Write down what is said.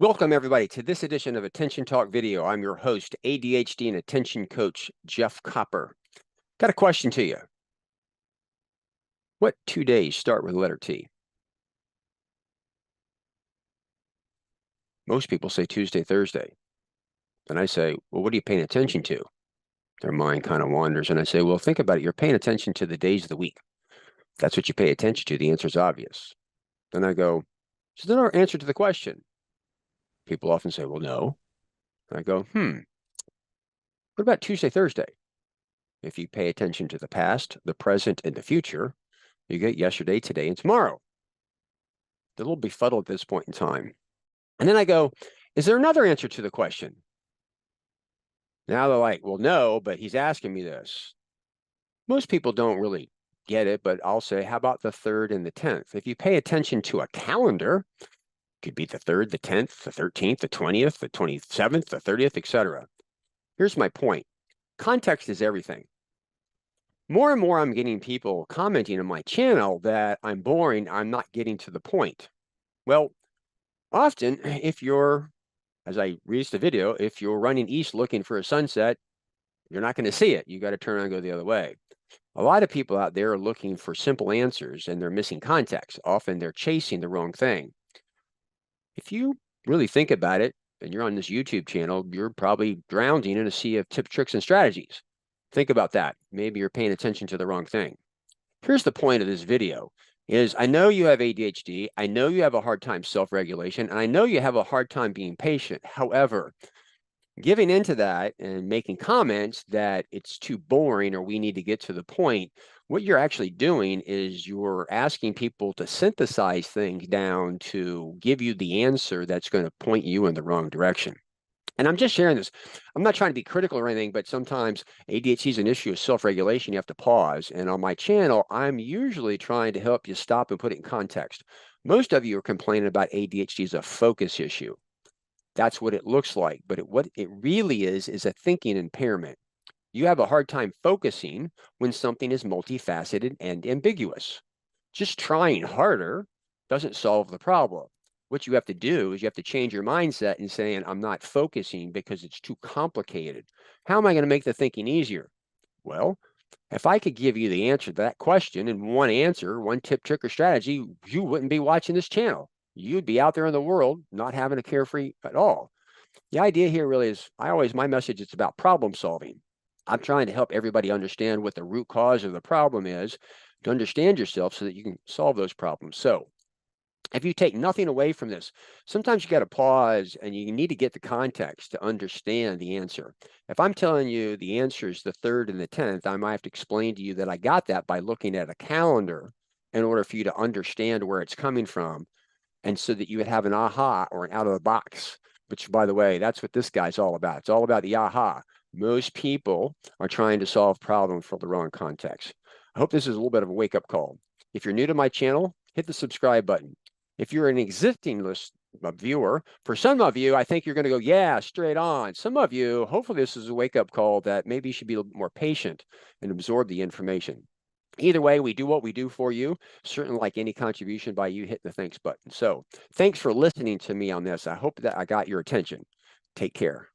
Welcome, everybody, to this edition of Attention Talk Video. I'm your host, ADHD and Attention Coach, Jeff Copper. Got a question to you. What 2 days start with the letter T? Most people say Tuesday, Thursday. And I say, well, what are you paying attention to? Their mind kind of wanders. And I say, well, think about it. You're paying attention to the days of the week. That's what you pay attention to. The answer is obvious. Then I go, is there no answer to the question? People often say, well, no. And I go, what about Tuesday, Thursday? If you pay attention to the past, the present, and the future, you get yesterday, today, and tomorrow. They're a little befuddled at this point in time. And then I go, is there another answer to the question? Now they're like, well, no, but he's asking me this. Most people don't really get it, but I'll say, how about the 3rd and the 10th? If you pay attention to a calendar, it could be the 3rd, the 10th, the 13th, the 20th, the 27th, the 30th, etc. Here's my point. Context is everything. More and more, I'm getting people commenting on my channel that I'm boring, I'm not getting to the point. Well, often, if you're, as I released the video, if you're running east looking for a sunset, you're not going to see it. You got to turn around and go the other way. A lot of people out there are looking for simple answers and they're missing context. Often they're chasing the wrong thing. If you really think about it, and you're on this YouTube channel, you're probably drowning in a sea of tips, tricks, and strategies. Think about that. Maybe you're paying attention to the wrong thing. Here's the point of this video is I know you have ADHD. I know you have a hard time self-regulation, and I know you have a hard time being patient. However, giving into that and making comments that it's too boring or we need to get to the point, what you're actually doing is you're asking people to synthesize things down to give you the answer that's going to point you in the wrong direction. And I'm just sharing this. I'm not trying to be critical or anything, but sometimes ADHD is an issue of self-regulation. You have to pause. And on my channel, I'm usually trying to help you stop and put it in context. Most of you are complaining about ADHD as a focus issue. That's what it looks like. But what it really is a thinking impairment. You have a hard time focusing when something is multifaceted and ambiguous. Just trying harder doesn't solve the problem. What you have to do is you have to change your mindset and saying, I'm not focusing because it's too complicated. How am I going to make the thinking easier? Well, if I could give you the answer to that question in one answer, one tip, trick, or strategy, you wouldn't be watching this channel. You'd be out there in the world not having a carefree at all. The idea here really is, my message is about problem solving. I'm trying to help everybody understand what the root cause of the problem is, to understand yourself so that you can solve those problems. So if you take nothing away from this, sometimes you got to pause and you need to get the context to understand the answer. If I'm telling you the answer is the 3rd and the 10th, I might have to explain to you that I got that by looking at a calendar in order for you to understand where it's coming from, and so that you would have an aha or an out of the box, which, by the way, that's what this guy's all about. It's all about the aha. Most people are trying to solve problems for the wrong context. I hope this is a little bit of a wake-up call. If you're new to my channel, hit the subscribe button. If you're an existing viewer, for some of you, I think you're going to go, yeah, straight on. Some of you, hopefully this is a wake-up call that maybe you should be a little bit more patient and absorb the information. Either way, we do what we do for you. Certainly like any contribution by you, hit the thanks button. So thanks for listening to me on this. I hope that I got your attention. Take care.